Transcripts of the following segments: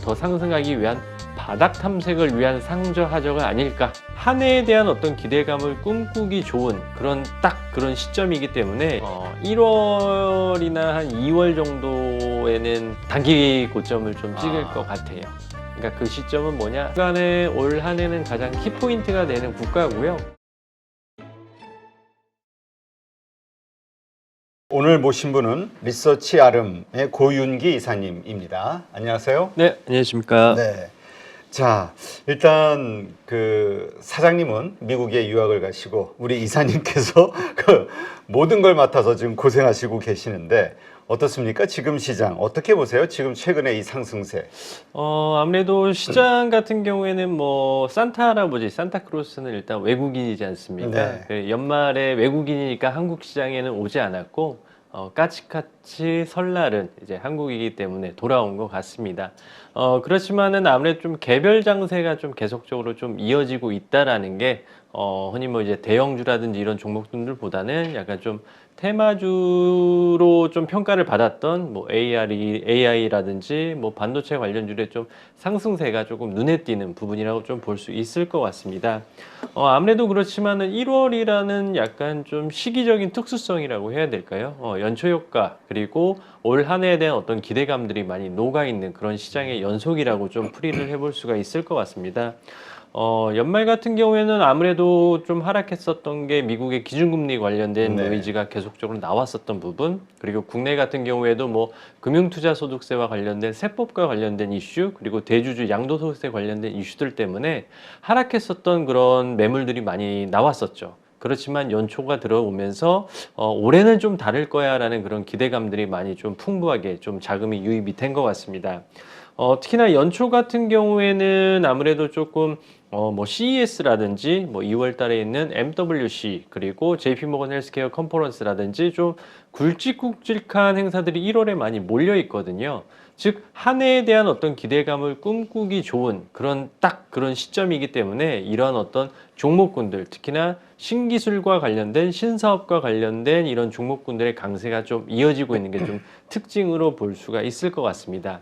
더 상승하기 위한 바닥 탐색을 위한 상저하저가 아닐까. 한 해에 대한 어떤 기대감을 꿈꾸기 좋은 그런 시점이기 때문에 1월이나 한 2월 정도에는 단기 고점을 좀 찍을 것 같아요. 그러니까 그 시점은 뭐냐? 올 한 해는 가장 키포인트가 되는 국가고요. 오늘 모신 분은 리서치 아름의 고윤기 이사님입니다. 안녕하세요. 네, 안녕하십니까. 네. 자, 일단 그 사장님은 미국에 유학을 가시고 우리 이사님께서 그 모든 걸 맡아서 지금 고생하시고 계시는데 어떻습니까? 지금 시장 어떻게 보세요? 지금 최근에 이 상승세. 아무래도 시장 같은 경우에는 뭐 산타 할아버지, 산타크로스는 일단 외국인이지 않습니까? 네. 연말에 외국인이니까 한국 시장에는 오지 않았고 까치까치 설날은 이제 한국이기 때문에 돌아온 것 같습니다. 그렇지만은 아무래도 좀 개별 장세가 좀 계속적으로 좀 이어지고 있다라는 게 흔히 뭐 이제 대형주라든지 이런 종목들보다는 약간 좀 테마주로 좀 평가를 받았던 뭐 AI라든지 뭐 반도체 관련주의 좀 상승세가 조금 눈에 띄는 부분이라고 좀 볼 수 있을 것 같습니다. 아무래도 그렇지만은 1월이라는 약간 좀 시기적인 특수성이라고 해야 될까요? 연초 효과 그리고 올 한 해에 대한 어떤 기대감들이 많이 녹아 있는 그런 시장의 연속이라고 좀 풀이를 해볼 수가 있을 것 같습니다. 연말 같은 경우에는 아무래도 좀 하락했었던 게 미국의 기준금리 관련된 네. 노이즈가 계속적으로 나왔었던 부분, 그리고 국내 같은 경우에도 뭐 금융투자소득세와 관련된 세법과 관련된 이슈, 그리고 대주주 양도소득세 관련된 이슈들 때문에 하락했었던 그런 매물들이 많이 나왔었죠. 그렇지만 연초가 들어오면서 올해는 좀 다를 거야라는 그런 기대감들이 많이 좀 풍부하게 좀 자금이 유입이 된 것 같습니다. 특히나 연초 같은 경우에는 아무래도 조금 뭐 CES라든지 뭐 2월 달에 있는 MWC 그리고 JP모건 헬스케어 컨퍼런스라든지 좀 굵직굵직한 행사들이 1월에 많이 몰려 있거든요. 즉 한 해에 대한 어떤 기대감을 꿈꾸기 좋은 그런 시점이기 때문에 이런 어떤 종목군들, 특히나 신기술과 관련된 신사업과 관련된 이런 종목군들의 강세가 좀 이어지고 있는 게 좀 특징으로 볼 수가 있을 것 같습니다.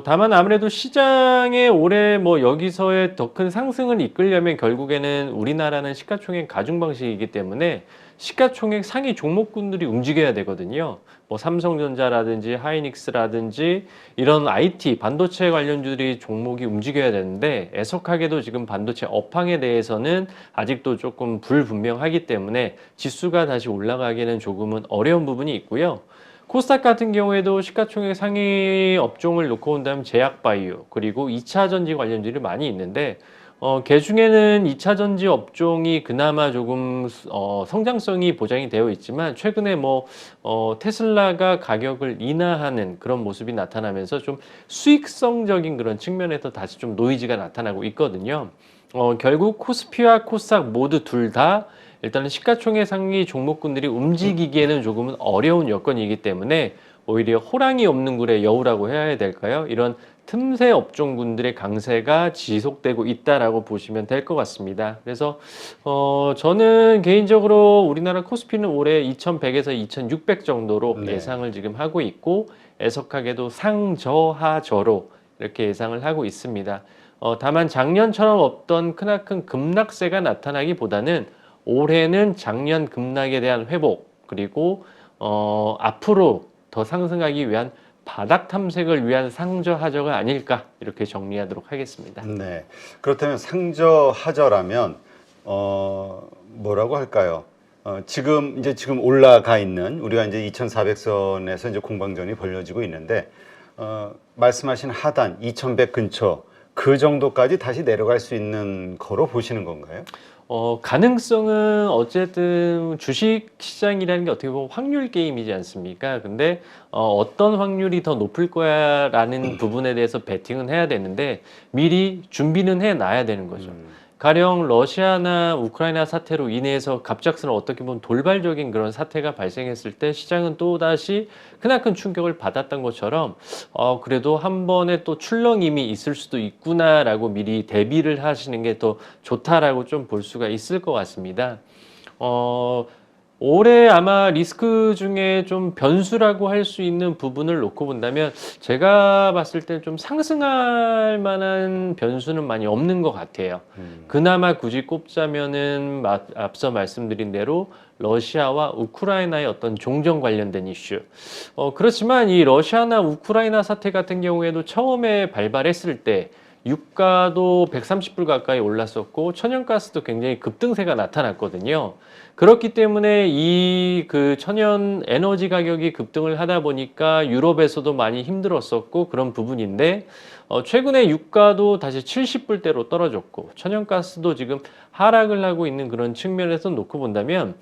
다만 아무래도 시장에 올해 뭐 여기서의 더 큰 상승을 이끌려면 결국에는 우리나라는 시가총액 가중 방식이기 때문에 시가총액 상위 종목군들이 움직여야 되거든요. 뭐 삼성전자라든지 하이닉스라든지 이런 IT 반도체 관련주들이 종목이 움직여야 되는데 애석하게도 지금 반도체 업황에 대해서는 아직도 조금 불분명하기 때문에 지수가 다시 올라가기는 조금은 어려운 부분이 있고요. 코스닥 같은 경우에도 시가총액 상위 업종을 놓고 본다면 제약바이오 그리고 2차 전지 관련주들이 많이 있는데 그 중에는 2차 전지 업종이 그나마 조금 성장성이 보장이 되어 있지만 최근에 뭐 테슬라가 가격을 인하하는 그런 모습이 나타나면서 좀 수익성적인 그런 측면에서 다시 좀 노이즈가 나타나고 있거든요. 결국 코스피와 코스닥 모두 둘 다 일단은 시가총액 상위 종목군들이 움직이기에는 조금은 어려운 여건이기 때문에 오히려 호랑이 없는 굴의 여우라고 해야 될까요? 이런 틈새 업종군들의 강세가 지속되고 있다라고 보시면 될 것 같습니다. 그래서 저는 개인적으로 우리나라 코스피는 올해 2100에서 2600 정도로 네. 예상을 지금 하고 있고 애석하게도 상저하저로 이렇게 예상을 하고 있습니다. 다만 작년처럼 없던 크나큰 급락세가 나타나기보다는 올해는 작년 급락에 대한 회복 그리고 앞으로 더 상승하기 위한 바닥 탐색을 위한 상저하저가 아닐까 이렇게 정리하도록 하겠습니다. 네. 그렇다면 상저하저라면 뭐라고 할까요? 지금 올라가 있는 우리가 이제 2,400선에서 이제 공방전이 벌어지고 있는데 말씀하신 하단 2,100 근처 그 정도까지 다시 내려갈 수 있는 거로 보시는 건가요? 가능성은 어쨌든 주식 시장이라는 게 어떻게 보면 확률 게임이지 않습니까? 근데 어떤 확률이 더 높을 거야라는 부분에 대해서 베팅은 해야 되는데 미리 준비는 해 놔야 되는 거죠. 가령 러시아나 우크라이나 사태로 인해서 갑작스러운 어떻게 보면 돌발적인 그런 사태가 발생했을 때 시장은 또다시 크나큰 충격을 받았던 것처럼 그래도 한 번에 또 출렁임이 있을 수도 있구나라고 미리 대비를 하시는 게 더 좋다라고 좀 볼 수가 있을 것 같습니다. 올해 아마 리스크 중에 좀 변수라고 할 수 있는 부분을 놓고 본다면 제가 봤을 때 좀 상승할 만한 변수는 많이 없는 것 같아요. 그나마 굳이 꼽자면은 앞서 말씀드린 대로 러시아와 우크라이나의 어떤 종전 관련된 이슈. 그렇지만 이 러시아나 우크라이나 사태 같은 경우에도 처음에 발발했을 때 유가도 130불 가까이 올랐었고 천연가스도 굉장히 급등세가 나타났거든요. 그렇기 때문에 이 그 천연 에너지 가격이 급등을 하다 보니까 유럽에서도 많이 힘들었었고 그런 부분인데 최근에 유가도 다시 70불대로 떨어졌고 천연가스도 지금 하락을 하고 있는 그런 측면에서 놓고 본다면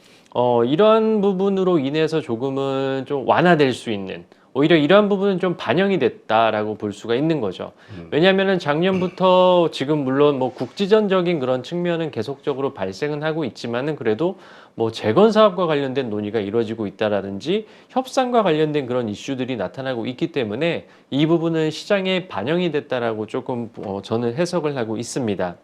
이러한 부분으로 인해서 조금은 좀 완화될 수 있는 오히려 이러한 부분은 좀 반영이 됐다라고 볼 수가 있는 거죠. 왜냐하면은 작년부터 지금 물론 뭐 국지전적인 그런 측면은 계속적으로 발생은 하고 있지만은 그래도 뭐 재건 사업과 관련된 논의가 이루어지고 있다라든지 협상과 관련된 그런 이슈들이 나타나고 있기 때문에 이 부분은 시장에 반영이 됐다라고 조금 저는 해석을 하고 있습니다.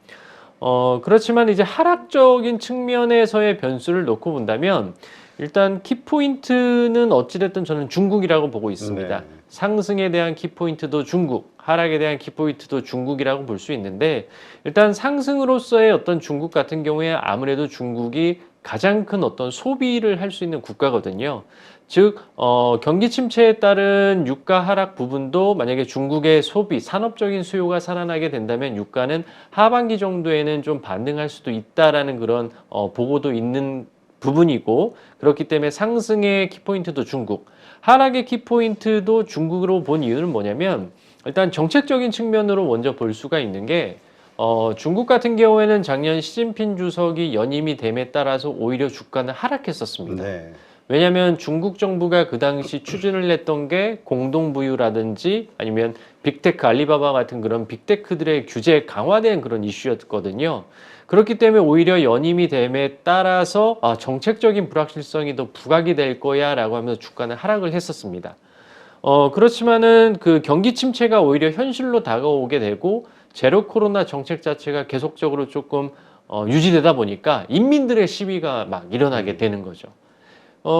그렇지만 이제 하락적인 측면에서의 변수를 놓고 본다면 일단 키포인트는 어찌됐든 저는 중국이라고 보고 있습니다. 네. 상승에 대한 키포인트도 중국, 하락에 대한 키포인트도 중국이라고 볼 수 있는데 일단 상승으로서의 어떤 중국 같은 경우에 아무래도 중국이 가장 큰 어떤 소비를 할 수 있는 국가거든요. 즉 경기 침체에 따른 유가 하락 부분도 만약에 중국의 소비, 산업적인 수요가 살아나게 된다면 유가는 하반기 정도에는 좀 반등할 수도 있다라는 그런 보고도 있는 부분이고 그렇기 때문에 상승의 키포인트도 중국, 하락의 키포인트도 중국으로 본 이유는 뭐냐면 일단 정책적인 측면으로 먼저 볼 수가 있는 게 중국 같은 경우에는 작년 시진핑 주석이 연임이 됨에 따라서 오히려 주가는 하락했었습니다. 네. 왜냐하면 중국 정부가 그 당시 추진을 했던 게 공동부유라든지 아니면 빅테크, 알리바바 같은 그런 빅테크들의 규제 강화된 그런 이슈였거든요. 그렇기 때문에 오히려 연임이 됨에 따라서 정책적인 불확실성이 더 부각이 될 거야 라고 하면서 주가는 하락을 했었습니다. 그렇지만은 그 경기 침체가 오히려 현실로 다가오게 되고 제로 코로나 정책 자체가 계속적으로 조금 유지되다 보니까 인민들의 시위가 막 일어나게 되는 거죠.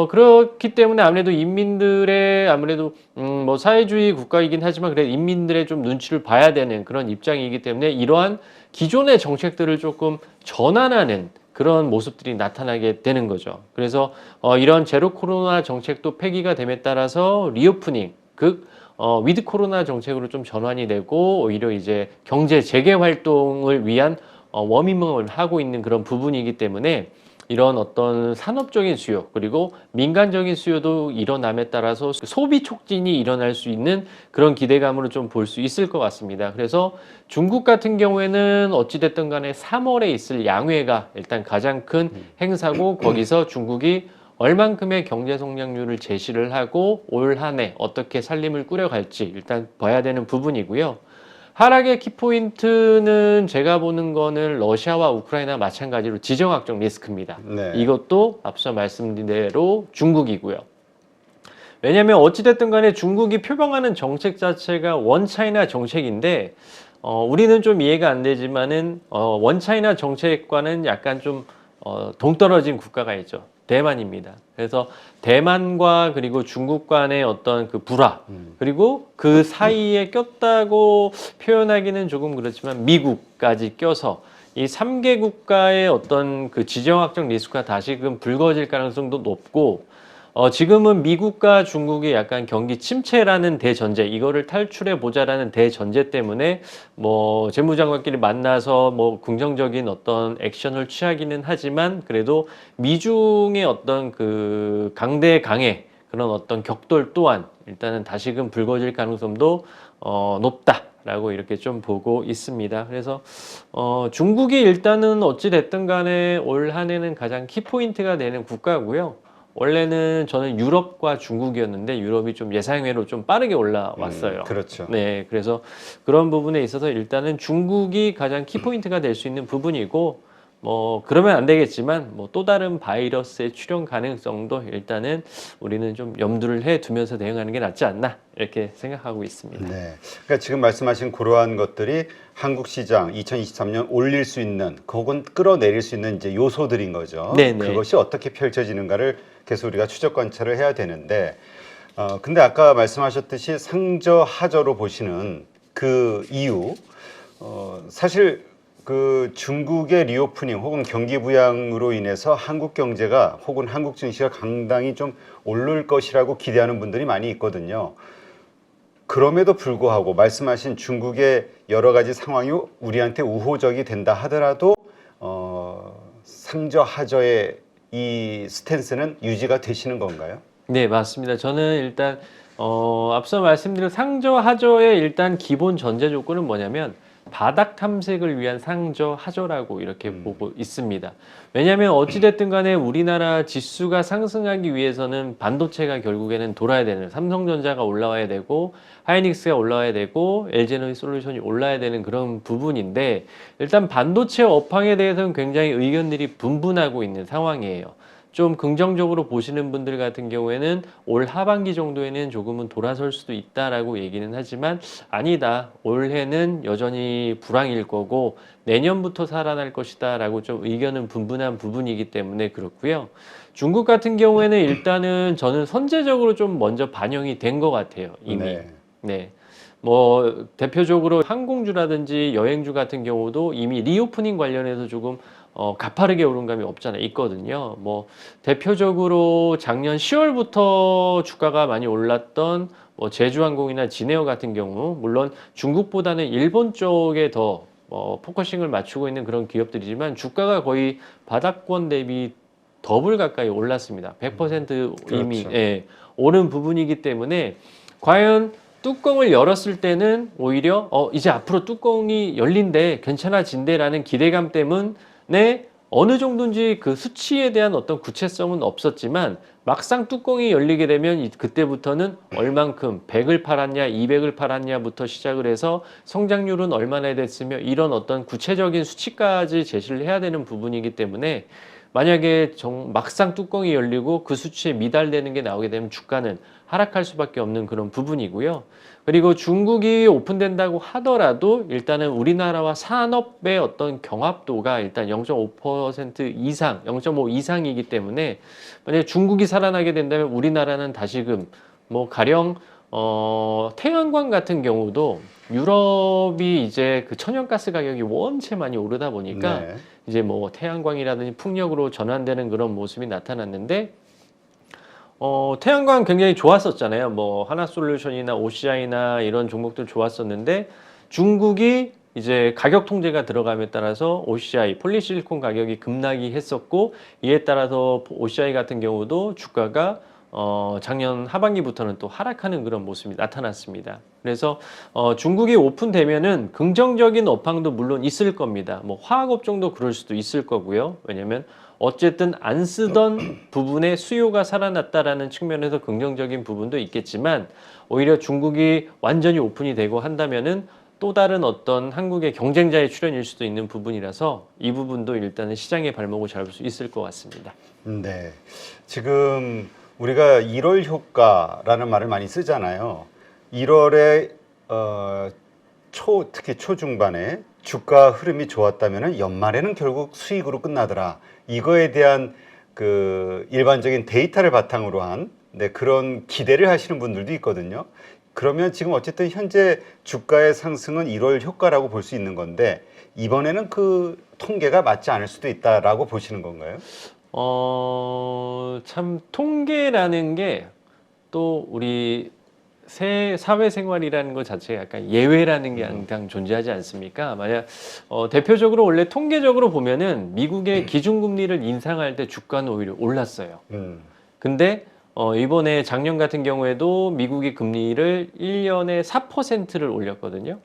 그렇기 때문에 아무래도 인민들의 아무래도 뭐 사회주의 국가이긴 하지만 그래 인민들의 좀 눈치를 봐야 되는 그런 입장이기 때문에 이러한 기존의 정책들을 조금 전환하는 그런 모습들이 나타나게 되는 거죠. 그래서 이런 제로 코로나 정책도 폐기가 됨에 따라서 리오프닝 위드 코로나 정책으로 좀 전환이 되고 오히려 이제 경제 재개 활동을 위한 워밍업을 하고 있는 그런 부분이기 때문에 이런 어떤 산업적인 수요 그리고 민간적인 수요도 일어남에 따라서 소비 촉진이 일어날 수 있는 그런 기대감으로 좀 볼 수 있을 것 같습니다. 그래서 중국 같은 경우에는 어찌됐든 간에 3월에 있을 양회가 일단 가장 큰 행사고 거기서 중국이 얼만큼의 경제 성장률을 제시를 하고 올 한 해 어떻게 살림을 꾸려갈지 일단 봐야 되는 부분이고요. 하락의 키포인트는 제가 보는 거는 러시아와 우크라이나 마찬가지로 지정학적 리스크입니다. 네. 이것도 앞서 말씀드린 대로 중국이고요. 왜냐하면 어찌됐든 간에 중국이 표방하는 정책 자체가 원차이나 정책인데 우리는 좀 이해가 안 되지만은 원차이나 정책과는 약간 좀 동떨어진 국가가 있죠. 대만입니다. 그래서 대만과 그리고 중국 간의 어떤 그 불화 그리고 그 사이에 꼈다고 표현하기는 조금 그렇지만 미국까지 껴서 이 3개 국가의 어떤 그 지정학적 리스크가 다시금 불거질 가능성도 높고 지금은 미국과 중국이 약간 경기 침체라는 대전제, 이거를 탈출해 보자라는 대전제 때문에 뭐 재무장관끼리 만나서 뭐 긍정적인 어떤 액션을 취하기는 하지만 그래도 미중의 어떤 그 강대 강의 그런 어떤 격돌 또한 일단은 다시금 불거질 가능성도 높다라고 이렇게 좀 보고 있습니다. 그래서 중국이 일단은 어찌 됐든 간에 올 한 해는 가장 키포인트가 되는 국가고요. 원래는 저는 유럽과 중국이었는데 유럽이 좀 예상외로 좀 빠르게 올라왔어요. 그렇죠. 네, 그래서 그런 부분에 있어서 일단은 중국이 가장 키포인트가 될 수 있는 부분이고 뭐 그러면 안 되겠지만 뭐 또 다른 바이러스의 출현 가능성도 일단은 우리는 좀 염두를 해 두면서 대응하는 게 낫지 않나 이렇게 생각하고 있습니다. 네. 그러니까 지금 말씀하신 그러한 것들이 한국 시장 2023년 올릴 수 있는 혹은 끌어내릴 수 있는 이제 요소들인 거죠. 네네. 그것이 어떻게 펼쳐지는가를 계속 우리가 추적 관찰을 해야 되는데, 근데 아까 말씀하셨듯이 상저 하저로 보시는 그 이유, 사실 그 중국의 리오프닝 혹은 경기 부양으로 인해서 한국 경제가 혹은 한국 증시가 상당히 좀 오를 것이라고 기대하는 분들이 많이 있거든요. 그럼에도 불구하고 말씀하신 중국의 여러 가지 상황이 우리한테 우호적이 된다 하더라도 상저 하저의 이 스탠스는 유지가 되시는 건가요? 네, 맞습니다. 저는 일단 앞서 말씀드린 상저 하저의 일단 기본 전제 조건은 뭐냐면 바닥 탐색을 위한 상저 하저라고 이렇게 보고 있습니다. 왜냐하면 어찌됐든 간에 우리나라 지수가 상승하기 위해서는 반도체가 결국에는 돌아야 되는, 삼성전자가 올라와야 되고 하이닉스가 올라와야 되고 LG에너지솔루션이 올라야 되는 그런 부분인데, 일단 반도체 업황에 대해서는 굉장히 의견들이 분분하고 있는 상황이에요. 좀 긍정적으로 보시는 분들 같은 경우에는 올 하반기 정도에는 조금은 돌아설 수도 있다라고 얘기는 하지만, 아니다, 올해는 여전히 불황일 거고 내년부터 살아날 것이다라고 좀 의견은 분분한 부분이기 때문에 그렇고요. 중국 같은 경우에는 일단은 저는 선제적으로 좀 먼저 반영이 된 것 같아요, 이미. 네. 네. 뭐 대표적으로 항공주라든지 여행주 같은 경우도 이미 리오프닝 관련해서 조금 가파르게 오른 감이 없잖아 있거든요. 뭐 대표적으로 작년 10월부터 주가가 많이 올랐던 뭐 제주항공이나 진에어 같은 경우, 물론 중국보다는 일본 쪽에 더 포커싱을 맞추고 있는 그런 기업들이지만 주가가 거의 바닥권 대비 더블 가까이 올랐습니다. 100% 이미 그렇죠. 예, 오른 부분이기 때문에 과연 뚜껑을 열었을 때는 오히려 이제 앞으로 뚜껑이 열린대, 괜찮아진대라는 기대감 때문에 어느 정도인지 그 수치에 대한 어떤 구체성은 없었지만, 막상 뚜껑이 열리게 되면 그때부터는 얼만큼 100을 팔았냐 200을 팔았냐부터 시작을 해서 성장률은 얼마나 됐으며 이런 어떤 구체적인 수치까지 제시를 해야 되는 부분이기 때문에, 만약에 막상 뚜껑이 열리고 그 수치에 미달되는 게 나오게 되면 주가는 하락할 수밖에 없는 그런 부분이고요. 그리고 중국이 오픈된다고 하더라도 일단은 우리나라와 산업의 어떤 경합도가 일단 0.5% 이상, 0.5 이상이기 때문에 만약에 중국이 살아나게 된다면 우리나라는 다시금 뭐 가령 태양광 같은 경우도 유럽이 이제 그 천연가스 가격이 원체 많이 오르다 보니까 네. 이제 뭐 태양광이라든지 풍력으로 전환되는 그런 모습이 나타났는데, 태양광 굉장히 좋았었잖아요. 뭐 하나솔루션이나 OCI나 이런 종목들 좋았었는데, 중국이 이제 가격 통제가 들어감에 따라서 OCI 폴리실리콘 가격이 급락이 했었고, 이에 따라서 OCI 같은 경우도 주가가 작년 하반기부터는 또 하락하는 그런 모습이 나타났습니다. 그래서 중국이 오픈되면은 긍정적인 업황도 물론 있을 겁니다. 뭐 화학업종도 그럴 수도 있을 거고요. 왜냐면 어쨌든 안 쓰던 부분에 수요가 살아났다라는 측면에서 긍정적인 부분도 있겠지만, 오히려 중국이 완전히 오픈이 되고 한다면은 또 다른 어떤 한국의 경쟁자의 출현일 수도 있는 부분이라서 이 부분도 일단은 시장의 발목을 잡을 수 있을 것 같습니다. 네. 지금 우리가 1월 효과라는 말을 많이 쓰잖아요. 1월에 특히 초중반에 주가 흐름이 좋았다면 연말에는 결국 수익으로 끝나더라. 이거에 대한 그 일반적인 데이터를 바탕으로 한 그런 기대를 하시는 분들도 있거든요. 그러면 지금 어쨌든 현재 주가의 상승은 1월 효과라고 볼 수 있는 건데, 이번에는 그 통계가 맞지 않을 수도 있다라고 보시는 건가요? 참 통계라는 게 또 우리 사회생활이라는 것 자체가 약간 예외라는 게 항상 존재하지 않습니까? 만약 대표적으로 원래 통계적으로 보면은 미국의 기준금리를 인상할 때 주가는 오히려 올랐어요. 근데 이번에 작년 같은 경우에도 미국이 금리를 1년에 4%를 올렸거든요.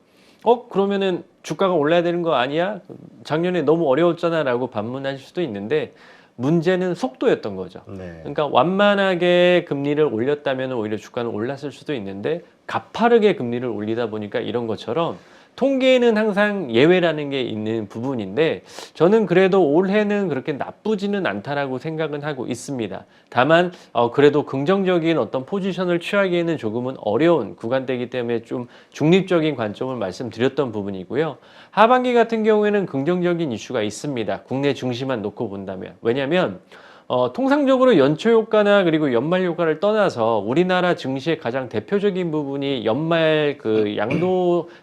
그러면은 주가가 올라야 되는 거 아니야? 작년에 너무 어려웠잖아 라고 반문하실 수도 있는데, 문제는 속도였던 거죠. 네. 그러니까 완만하게 금리를 올렸다면 오히려 주가는 올랐을 수도 있는데, 가파르게 금리를 올리다 보니까 이런 것처럼 통계에는 항상 예외라는 게 있는 부분인데 저는 그래도 올해는 그렇게 나쁘지는 않다라고 생각은 하고 있습니다. 다만 그래도 긍정적인 어떤 포지션을 취하기에는 조금은 어려운 구간대이기 때문에 좀 중립적인 관점을 말씀드렸던 부분이고요. 하반기 같은 경우에는 긍정적인 이슈가 있습니다. 국내 중심만 놓고 본다면. 왜냐하면 통상적으로 연초 효과나 그리고 연말 효과를 떠나서 우리나라 증시의 가장 대표적인 부분이 연말 그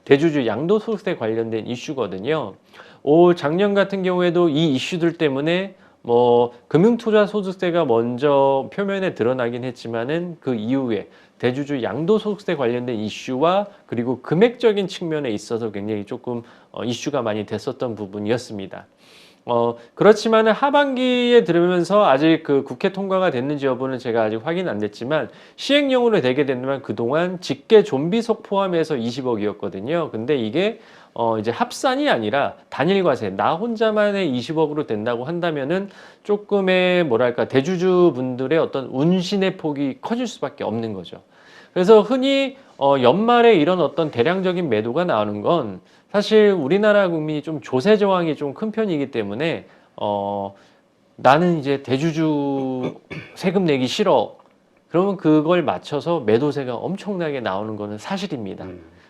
대주주 양도소득세 관련된 이슈거든요. 올 작년 같은 경우에도 이 이슈들 때문에 뭐 금융투자소득세가 먼저 표면에 드러나긴 했지만은 그 이후에 대주주 양도소득세 관련된 이슈와 그리고 금액적인 측면에 있어서 굉장히 조금 이슈가 많이 됐었던 부분이었습니다. 그렇지만은 하반기에 들으면서 아직 그 국회 통과가 됐는지 여부는 제가 아직 확인 안 됐지만 시행령으로 되게 된다면 그동안 직계 좀비속 포함해서 20억이었거든요. 근데 이게 이제 합산이 아니라 단일 과세, 나 혼자만의 20억으로 된다고 한다면은 조금의 뭐랄까 대주주 분들의 어떤 운신의 폭이 커질 수밖에 없는 거죠. 그래서 흔히 연말에 이런 어떤 대량적인 매도가 나오는 건 사실 우리나라 국민이 좀 조세 저항이 좀 큰 편이기 때문에 나는 이제 대주주 세금 내기 싫어. 그러면 그걸 맞춰서 매도세가 엄청나게 나오는 거는 사실입니다.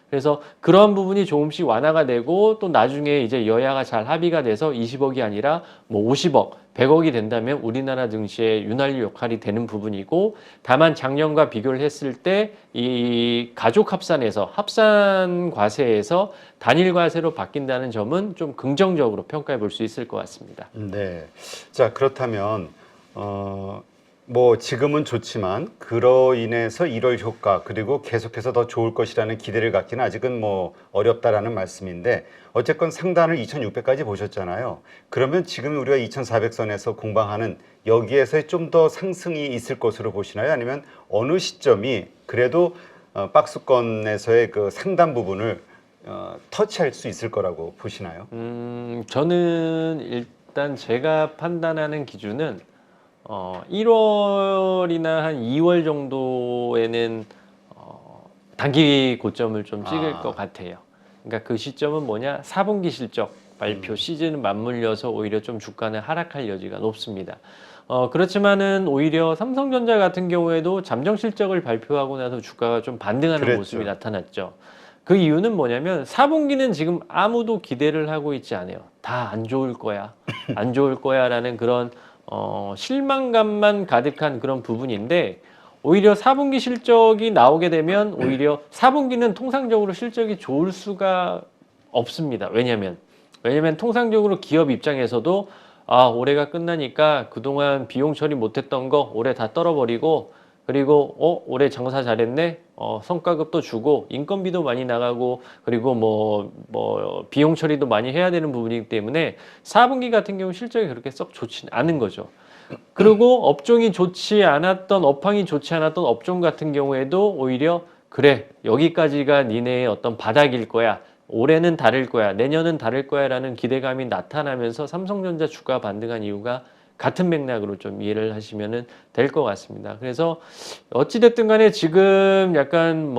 그래서 그런 부분이 조금씩 완화가 되고 또 나중에 이제 여야가 잘 합의가 돼서 20억이 아니라 뭐 50억, 100억이 된다면 우리나라 증시의 윤활유 역할이 되는 부분이고 다만 작년과 비교를 했을 때 이 가족 합산에서 합산 과세에서 단일 과세로 바뀐다는 점은 좀 긍정적으로 평가해 볼 수 있을 것 같습니다. 네. 자, 그렇다면 뭐 지금은 좋지만 그로 인해서 1월 효과 그리고 계속해서 더 좋을 것이라는 기대를 갖기는 아직은 뭐 어렵다라는 말씀인데 어쨌건 상단을 2,600까지 보셨잖아요. 그러면 지금 우리가 2,400선에서 공방하는 여기에서 좀 더 상승이 있을 것으로 보시나요? 아니면 어느 시점이 그래도 박스권에서의 그 상단 부분을 터치할 수 있을 거라고 보시나요? 저는 일단 제가 판단하는 기준은 1월이나 한 2월 정도에는 단기 고점을 좀 찍을 것 같아요. 그러니까 그 시점은 뭐냐? 4분기 실적 발표 시즌 맞물려서 오히려 좀 주가는 하락할 여지가 높습니다. 그렇지만은 오히려 삼성전자 같은 경우에도 잠정 실적을 발표하고 나서 주가가 좀 반등하는 그랬죠. 모습이 나타났죠. 그 이유는 뭐냐면 4분기는 지금 아무도 기대를 하고 있지 않아요. 다 안 좋을 거야. 안 좋을 거야라는 그런 실망감만 가득한 그런 부분인데 오히려 4분기 실적이 나오게 되면 오히려 4분기는 통상적으로 실적이 좋을 수가 없습니다. 왜냐면 통상적으로 기업 입장에서도 올해가 끝나니까 그동안 비용 처리 못했던 거 올해 다 떨어버리고 그리고 올해 장사 잘했네. 성과급도 주고 인건비도 많이 나가고 그리고 뭐 비용 처리도 많이 해야 되는 부분이기 때문에 4분기 같은 경우 실적이 그렇게 썩 좋지는 않은 거죠. 그리고 업종이 좋지 않았던 업황이 좋지 않았던 업종 같은 경우에도 오히려 그래 여기까지가 니네의 어떤 바닥일 거야. 올해는 다를 거야. 내년은 다를 거야라는 기대감이 나타나면서 삼성전자 주가 반등한 이유가 같은 맥락으로 좀 이해를 하시면 될 것 같습니다. 그래서 어찌됐든 간에 지금 약간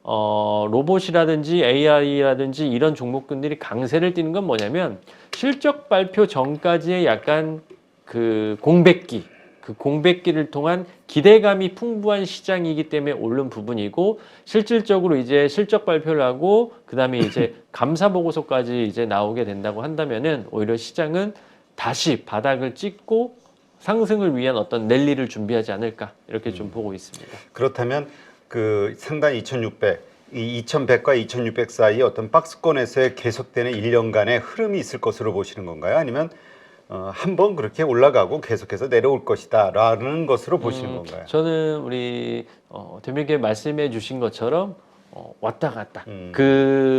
로봇이라든지 AI라든지 이런 종목군들이 강세를 띠는 건 뭐냐면 실적 발표 전까지의 약간 그 공백기를 통한 기대감이 풍부한 시장이기 때문에 오른 부분이고 실질적으로 이제 실적 발표를 하고 그다음에 이제 감사 보고서까지 이제 나오게 된다고 한다면은 오히려 시장은 다시 바닥을 찍고 상승을 위한 어떤 랠리를 준비하지 않을까 이렇게 좀 보고 있습니다. 그렇다면 그 상단 2,600, 이 2,100과 2,600 사이에 어떤 박스권에서의 계속되는 1년간의 흐름이 있을 것으로 보시는 건가요? 아니면 한번 그렇게 올라가고 계속해서 내려올 것이다라는 것으로 보시는 건가요? 저는 우리 대표님께 말씀해 주신 것처럼 왔다 갔다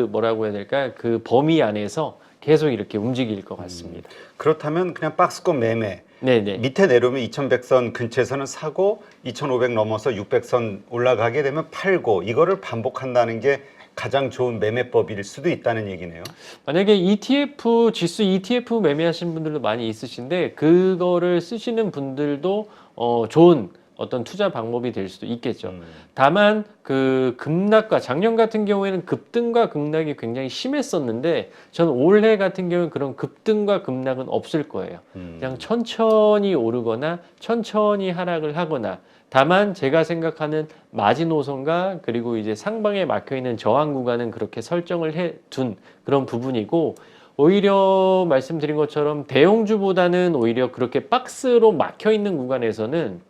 뭐라고 해야 될까 그 범위 안에서 계속 이렇게 움직일 것 같습니다. 그렇다면 그냥 박스권 매매 네네. 밑에 내려오면 2,100선 근처에서는 사고 2,500 넘어서 600선 올라가게 되면 팔고 이거를 반복한다는 게 가장 좋은 매매법일 수도 있다는 얘기네요. 만약에 지수 ETF 매매하시는 분들도 많이 있으신데 그거를 쓰시는 분들도 좋은 어떤 투자 방법이 될 수도 있겠죠. 다만 그 급락과 작년 같은 경우에는 급등과 급락이 굉장히 심했었는데 저는 올해 같은 경우는 그런 급등과 급락은 없을 거예요. 그냥 천천히 오르거나 천천히 하락을 하거나 다만 제가 생각하는 마지노선과 그리고 이제 상방에 막혀 있는 저항 구간은 그렇게 설정을 해 둔 그런 부분이고 오히려 말씀드린 것처럼 대형주보다는 오히려 그렇게 박스로 막혀 있는 구간에서는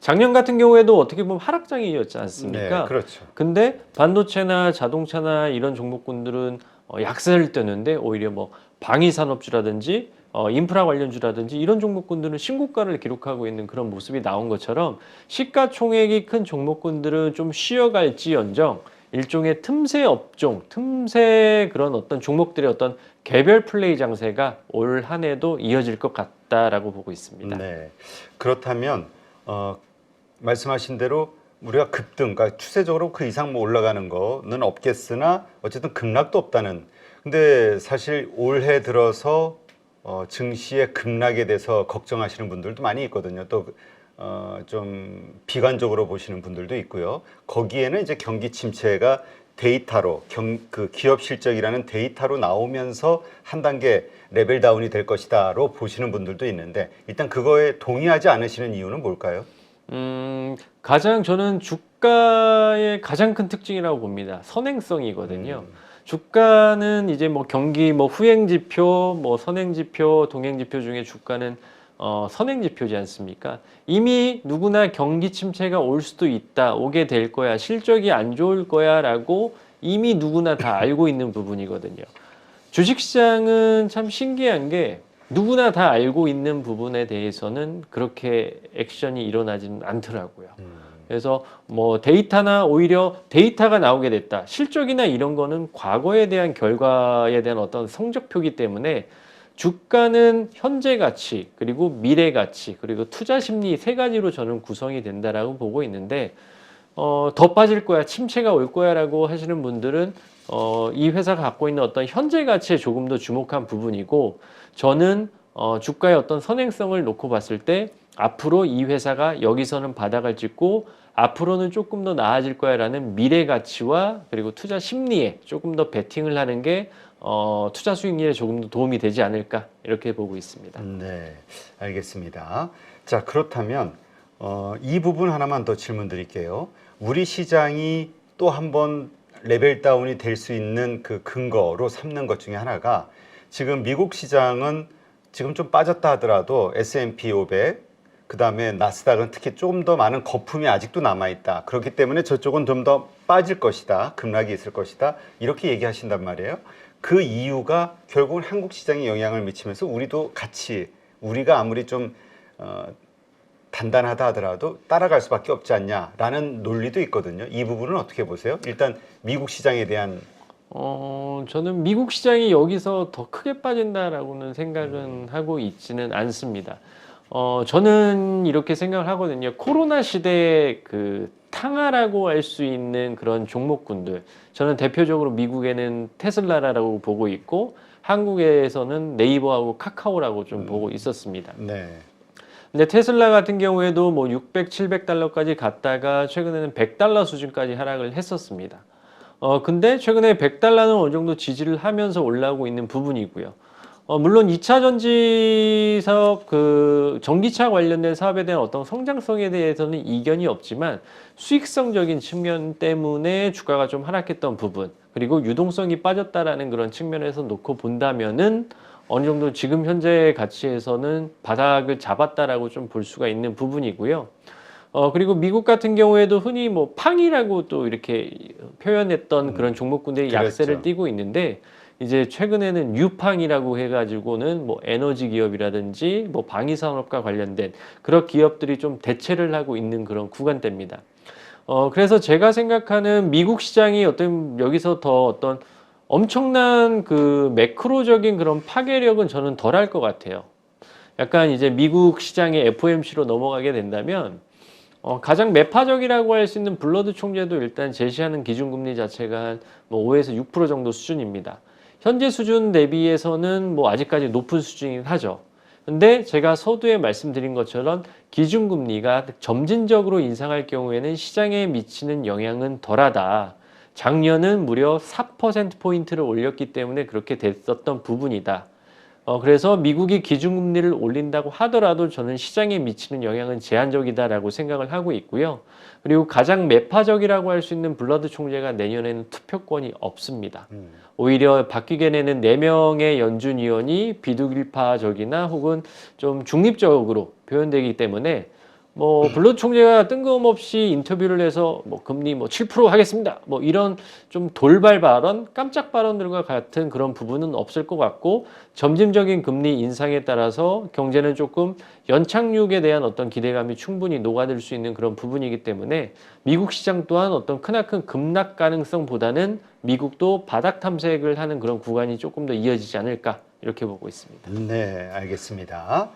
작년 같은 경우에도 어떻게 보면 하락장이었지 않습니까? 네, 그렇죠. 근데 반도체나 자동차나 이런 종목군들은 약세를 뜨는데 오히려 뭐 방위산업주라든지 인프라 관련주라든지 이런 종목군들은 신고가를 기록하고 있는 그런 모습이 나온 것처럼 시가총액이 큰 종목군들은 좀 쉬어갈지언정 일종의 틈새 업종, 틈새 그런 어떤 종목들의 어떤 개별 플레이 장세가 올 한 해도 이어질 것 같다라고 보고 있습니다. 네. 그렇다면 말씀하신 대로 우리가 급등, 그러니까 추세적으로 그 이상 뭐 올라가는 거는 없겠으나 어쨌든 급락도 없다는. 근데 사실 올해 들어서 증시의 급락에 대해서 걱정하시는 분들도 많이 있거든요. 또 좀 비관적으로 보시는 분들도 있고요. 거기에는 이제 경기 침체가 데이터로 그 기업 실적이라는 데이터로 나오면서 한 단계 레벨 다운이 될 것이다로 보시는 분들도 있는데 일단 그거에 동의하지 않으시는 이유는 뭘까요? 가장 저는 주가의 가장 큰 특징이라고 봅니다. 선행성이거든요. 주가는 이제 뭐 경기 뭐 후행 지표, 뭐 선행 지표, 동행 지표 중에 주가는 선행 지표지 않습니까? 이미 누구나 경기 침체가 올 수도 있다, 오게 될 거야, 실적이 안 좋을 거야라고 이미 누구나 다 알고 있는 부분이거든요. 주식시장은 참 신기한 게 누구나 다 알고 있는 부분에 대해서는 그렇게 액션이 일어나지는 않더라고요. 그래서 뭐 데이터나 오히려 데이터가 나오게 됐다. 실적이나 이런 거는 과거에 대한 결과에 대한 어떤 성적표기 때문에 주가는 현재 가치, 그리고 미래 가치, 그리고 투자 심리 세 가지로 저는 구성이 된다라고 보고 있는데 더 빠질 거야, 침체가 올 거야라고 하시는 분들은 이 회사가 갖고 있는 어떤 현재 가치에 조금 더 주목한 부분이고 저는 주가의 어떤 선행성을 놓고 봤을 때 앞으로 이 회사가 여기서는 바닥을 찍고 앞으로는 조금 더 나아질 거야라는 미래 가치와 그리고 투자 심리에 조금 더 베팅을 하는 게 투자 수익률에 조금 더 도움이 되지 않을까 이렇게 보고 있습니다. 네, 알겠습니다. 자, 그렇다면 이 부분 하나만 더 질문 드릴게요. 우리 시장이 또 한 번 레벨 다운이 될 수 있는 그 근거로 삼는 것 중에 하나가 지금 미국 시장은 지금 좀 빠졌다 하더라도 S&P 500, 그 다음에 나스닥은 특히 조금 더 많은 거품이 아직도 남아있다. 그렇기 때문에 저쪽은 좀 더 빠질 것이다. 급락이 있을 것이다. 이렇게 얘기하신단 말이에요. 그 이유가 결국은 한국 시장에 영향을 미치면서 우리도 같이 우리가 아무리 좀 단단하다 하더라도 따라갈 수밖에 없지 않냐라는 논리도 있거든요. 이 부분은 어떻게 보세요? 일단 미국 시장에 대한 저는 미국 시장이 여기서 더 크게 빠진다라고는 생각은 하고 있지는 않습니다. 저는 이렇게 생각을 하거든요. 코로나 시대에 그 탕하라고 할 수 있는 그런 종목군들. 저는 대표적으로 미국에는 테슬라라고 보고 있고 한국에서는 네이버하고 카카오라고 좀 보고 있었습니다. 네. 근데 테슬라 같은 경우에도 뭐 600, 700달러까지 갔다가 최근에는 100달러 수준까지 하락을 했었습니다. 근데 최근에 100달러는 어느 정도 지지를 하면서 올라오고 있는 부분이고요. 물론 2차 전지 사업, 그 전기차 관련된 사업에 대한 어떤 성장성에 대해서는 이견이 없지만 수익성적인 측면 때문에 주가가 좀 하락했던 부분, 그리고 유동성이 빠졌다라는 그런 측면에서 놓고 본다면은 어느 정도 지금 현재 가치에서는 바닥을 잡았다라고 좀 볼 수가 있는 부분이고요. 그리고 미국 같은 경우에도 흔히 뭐 팡이라고 또 이렇게 표현했던 그런 종목군들이 그랬죠. 약세를 띠고 있는데 이제 최근에는 유팡이라고 해가지고는 뭐 에너지 기업이라든지 뭐 방위산업과 관련된 그런 기업들이 좀 대체를 하고 있는 그런 구간대입니다. 그래서 제가 생각하는 미국 시장이 어떤 여기서 더 어떤 엄청난 그 매크로적인 그런 파괴력은 저는 덜 할 것 같아요. 약간 이제 미국 시장의 FOMC로 넘어가게 된다면 가장 매파적이라고 할 수 있는 블러드 총재도 일단 제시하는 기준금리 자체가 한 뭐 5에서 6% 정도 수준입니다. 현재 수준 대비해서는 뭐 아직까지 높은 수준이긴 하죠. 근데 제가 서두에 말씀드린 것처럼 기준금리가 점진적으로 인상할 경우에는 시장에 미치는 영향은 덜하다. 작년은 무려 4%포인트를 올렸기 때문에 그렇게 됐었던 부분이다. 그래서 미국이 기준금리를 올린다고 하더라도 저는 시장에 미치는 영향은 제한적이다라고 생각을 하고 있고요. 그리고 가장 매파적이라고 할 수 있는 블러드 총재가 내년에는 투표권이 없습니다. 오히려 바뀌게 되는 4명의 연준 위원이 비둘기파적이나 혹은 좀 중립적으로 표현되기 때문에 뭐 블러드 총재가 뜬금없이 인터뷰를 해서 뭐 금리 뭐 7% 하겠습니다. 뭐 이런 좀 돌발 발언, 깜짝 발언들과 같은 그런 부분은 없을 것 같고 점진적인 금리 인상에 따라서 경제는 조금 연착륙에 대한 어떤 기대감이 충분히 녹아들 수 있는 그런 부분이기 때문에 미국 시장 또한 어떤 크나큰 급락 가능성보다는 미국도 바닥 탐색을 하는 그런 구간이 조금 더 이어지지 않을까 이렇게 보고 있습니다. 네, 알겠습니다.